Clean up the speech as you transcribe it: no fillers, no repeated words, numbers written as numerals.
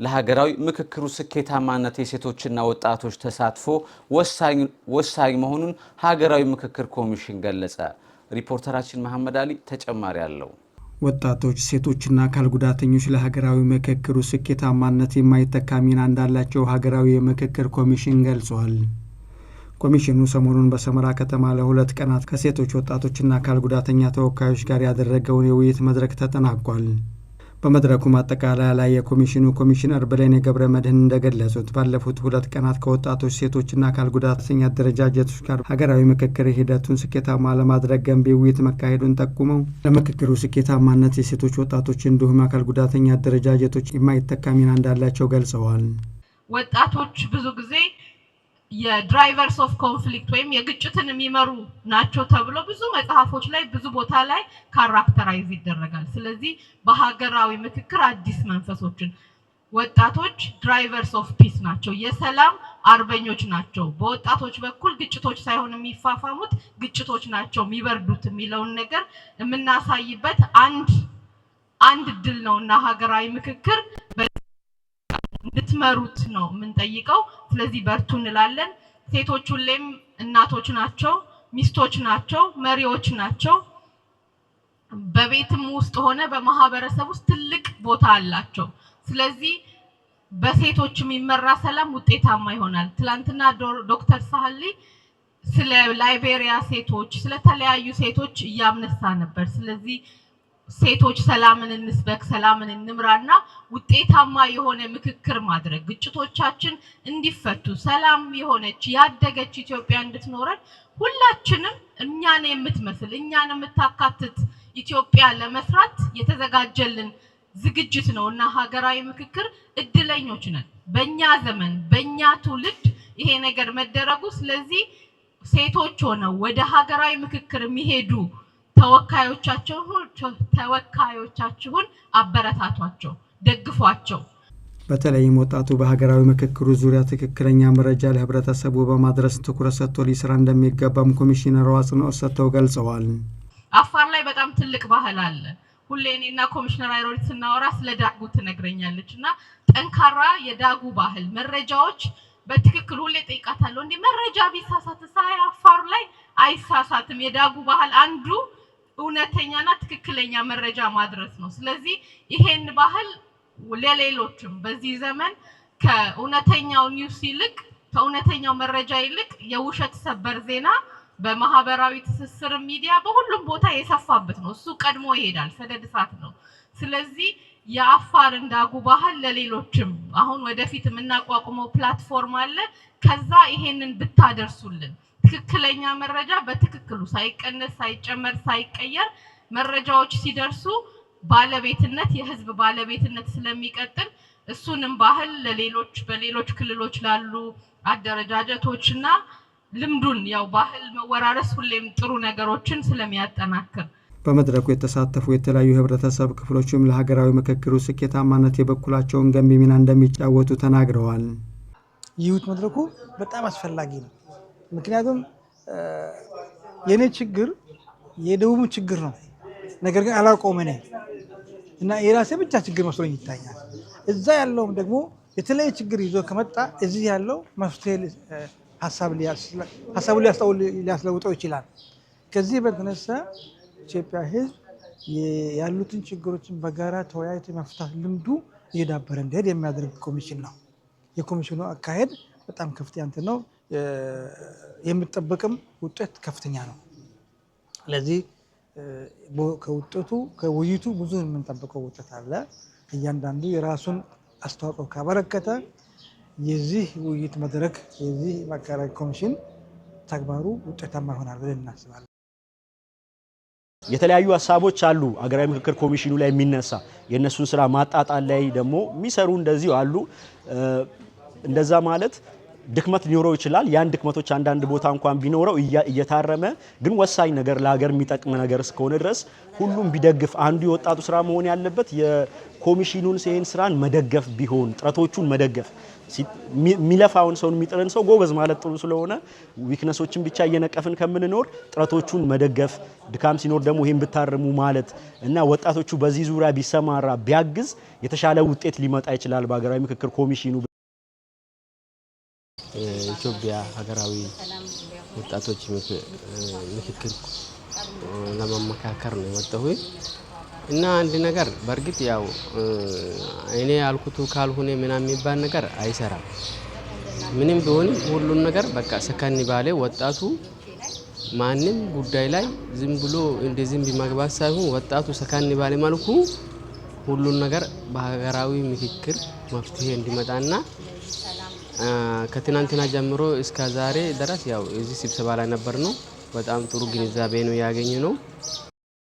ለሀገራዊ ምክክሩ ስኬታማነት የሴቶችና ወጣቶች ተሳትፎ ወሳኝ መሆኑን ሀገራዊ ምክክር ኮሚሽን ገለጸ። ሪፖርተራችን መሐመድ አሊ ተጨማሪ አለው። ወጣቶች፣ ሴቶችና አካል ጉዳተኞች ለሀገራዊ ምክክሩ ስኬታማነት የማይተካ ሚና እንዳላቸው ሀገራዊ የምክክር ኮሚሽን ገልጿል። ኮሚሽኑ ሰሞኑን በሰመራ ከተማ ለ2 ቀናት ከሴቶች ወጣቶችና አካል ጉዳተኛ ተወካዮች ጋር ያደረገውን የውይይት መድረክ ተጠናቋል። በመድረኩ ማጠቃለያ ላይ የኮሚሽኑ ኮሚሽነር በላይነህ ገብረመድህን እንደገለጹት ባለፉት 2 ቀናት ከወጣቶች፣ ሴቶችና አካል ጉዳተኛ አደረጃጀቶች ጋር ሀገራዊ ምክክር ሂደቱን ስኬታማ ለማድረግ ገንቢ ውይይት መካሄዱን ጠቁመው ለምክክሩ ስኬታማነት የሴቶች፣ ወጣቶች እንዲሁም አካል ጉዳተኛ አደረጃጀቶች የማይተካ ሚና እንዳላቸው ገልጸዋል። ወጣቶች ብዙ ጊዜ የድራይቨርስ ኦፍ ኮንፍሊክት ወይም የግጭትን የሚመሩ ናቸው ተብሎ ብዙ መጽሐፎች ላይ ብዙ ቦታ ላይ ካራክተራይዝ ይደረጋል። ስለዚህ በሀገራዊ ምክክር አዲስ መንፈሶችን ወጣቶች ድራይቨርስ ኦፍ ፒስ ናቸው፣ የሰላም አርበኞች ናቸው፣ በወጣቶች በኩል ግጭቶች ሳይሆን የሚፋፋሙት ግጭቶች ናቸው የሚበርዱት የሚለውን ነገር የምናሳይበት አንድ ድል ነውና ሀገራዊ ምክክር እንድትመሩት ነው የምንጠይቀው። ስለዚህ በርቱ እንላለን። ሴቶች ሁሌም እናቶች ናቸው፣ ሚስቶች ናቸው፣ መሪዎች ናቸው። በቤትም ውስጥ ሆነ በማህበረሰብ ውስጥ ትልቅ ቦታ አላቸው። ስለዚህ በሴቶች የሚመራ ሰላም ውጤታማ ይሆናል። ትላንትና ዶክተር ሳህሊ ስለ ላይቤሪያ ሴቶች ስለተለያዩ ሴቶች እያነሳ ነበር። ስለዚህ ሴቶች ሰላምን እንስበክ፣ ሰላምን እንምራና ውጤታማ የሆነ ምክክር ማድረግ ግጭቶቻችን እንዲፈቱ ሰላም የሆነች ያደገች ኢትዮጵያ እንድትኖረን ሁላችንም እኛን የምትመስል እኛን የምታካትት ኢትዮጵያ ለመስራት የተዘጋጀልን ዝግጅት ነውና ሀገራዊ ምክክር እድለኞች ነን በእኛ ዘመን በእኛ ትውልድ ይሄ ነገር መደረጉ። ስለዚህ ሴቶች ሆነው ወደ ሀገራዊ ምክክር የሚሄዱ ተወካዮቻችሁን አበረታቷቸው፣ ደግፏቸው። በተለይም ወጣቱ በሀገራዊ ምክክሩ ዙሪያ ትክክለኛ መረጃ ለህብረተሰቡ በማድረስ ትኩረት ሰጥቶ ሊሰራ እንደሚገባም ኮሚሽነሩ አጽንኦት ሰጥተው ገልጸዋል። አፋር ላይ በጣም ትልቅ ባህል አለ። ሁሌ እኔና ኮሚሽነር አይሮሪት ስናወራ ስለ ዳጉ ትነግረኛለች እና ጠንካራ የዳጉ ባህል መረጃዎች በትክክል ሁሌ ጠይቃታለሁ። እንዴ መረጃ ቢሳሳት ሳይ አፋር ላይ አይሳሳትም። የዳጉ ባህል አንዱ እውነተኛና ትክክለኛ መረጃ ማድረስ ነው። ስለዚህ ይሄን ባህል ለሌሎችም በዚህ ዘመን ከእውነተኛው ኒውስ ይልቅ ከእውነተኛው መረጃ ይልቅ የውሸት ሰበር ዜና በማህበራዊ ትስስር ሚዲያ በሁሉም ቦታ የሰፋበት ነው። እሱ ቀድሞ ይሄዳል፣ ሰደድ እሳት ነው። ስለዚህ የአፋር እንዳጉ ባህል ለሌሎችም አሁን ወደፊት የምናቋቁመው ፕላትፎርም አለ። ከዛ ይሄንን ብታደርሱልን ትክክለኛ መረጃ በትክክሉ ሳይቀነስ ሳይጨመር ሳይቀየር መረጃዎች ሲደርሱ ባለቤትነት የህዝብ ባለቤትነት ስለሚቀጥል እሱንም ባህል ለሌሎች በሌሎች ክልሎች ላሉ አደረጃጀቶችና ልምዱን ያው ባህል መወራረስ ሁሌም ጥሩ ነገሮችን ስለሚያጠናክር በመድረኩ የተሳተፉ የተለያዩ ህብረተሰብ ክፍሎችም ለሀገራዊ ምክክሩ ስኬታማነት የበኩላቸውን ገንቢ ሚና እንደሚጫወቱ ተናግረዋል። ይሁት መድረኩ በጣም አስፈላጊ ነው። ምክንያቱም የኔ ችግር የደቡብ ችግር ነው፣ ነገር ግን አላውቀውም እኔ እና የራሴ ብቻ ችግር መስሎኝ ይታያል። እዛ ያለውም ደግሞ የተለያየ ችግር ይዞ ከመጣ እዚህ ያለው መፍትሄ ሀሳቡ ሊያስለውጠው ይችላል። ከዚህ በተነሳ ኢትዮጵያ ህዝብ ያሉትን ችግሮችን በጋራ ተወያይቶ መፍታት ልምዱ እየዳበረ እንዲሄድ የሚያደርግ ኮሚሽን ነው። የኮሚሽኑ አካሄድ በጣም ከፍተኛ ነው። የሚጠበቅም ውጤት ከፍተኛ ነው። ስለዚህ ከውይይቱ ብዙ የምንጠብቀው ውጤት አለ። እያንዳንዱ የራሱን አስተዋጽኦ ካበረከተ የዚህ ውይይት መድረክ የዚህ ማዕከላዊ ኮሚሽን ተግባሩ ውጤታማ ይሆናል ብለን እናስባለን። የተለያዩ ሀሳቦች አሉ ሀገራዊ ምክክር ኮሚሽኑ ላይ የሚነሳ የነሱን ስራ ማጣጣል ላይ ደግሞ የሚሰሩ እንደዚሁ አሉ። እንደዛ ማለት ድክመት ሊኖረው ይችላል። ያን ድክመቶች አንዳንድ ቦታ እንኳን ቢኖረው እየታረመ ግን ወሳኝ ነገር ለሀገር የሚጠቅም ነገር እስከሆነ ድረስ ሁሉም ቢደግፍ አንዱ የወጣቱ ስራ መሆን ያለበት የኮሚሽኑን ይህን ስራን መደገፍ ቢሆን ጥረቶቹን መደገፍ የሚለፋውን ሰውን የሚጥርን ሰው ጎበዝ ማለት ጥሩ ስለሆነ ዊክነሶችን ብቻ እየነቀፍን ከምንኖር ጥረቶቹን መደገፍ ድካም ሲኖር ደግሞ ይሄን ብታርሙ ማለት እና ወጣቶቹ በዚህ ዙሪያ ቢሰማራ ቢያግዝ የተሻለ ውጤት ሊመጣ ይችላል በሀገራዊ ምክክር ኮሚሽኑ። ኢትዮጵያ ሀገራዊ ወጣቶች ምክክር ለማመካከር ነው የመጣሁት እና አንድ ነገር በርግጥ ያው እኔ ያልኩት ካልሆነ ምናምን የሚባል ነገር አይሰራም። ምንም ቢሆን ሁሉን ነገር በቃ ሰከን ባለ ወጣቱ ማንም ጉዳይ ላይ ዝም ብሎ እንደዚህ ቢመግባት ሳይሆን ወጣቱ ሰከን ባለ መልኩ ሁሉን ነገር በሀገራዊ ምክክር መፍትሄ እንዲመጣና ከትናንትና ጀምሮ እስከ ዛሬ ድረስ ያው እዚህ ስብሰባ ላይ ነበር ነው። በጣም ጥሩ ግንዛቤ ነው ያገኘ ነው።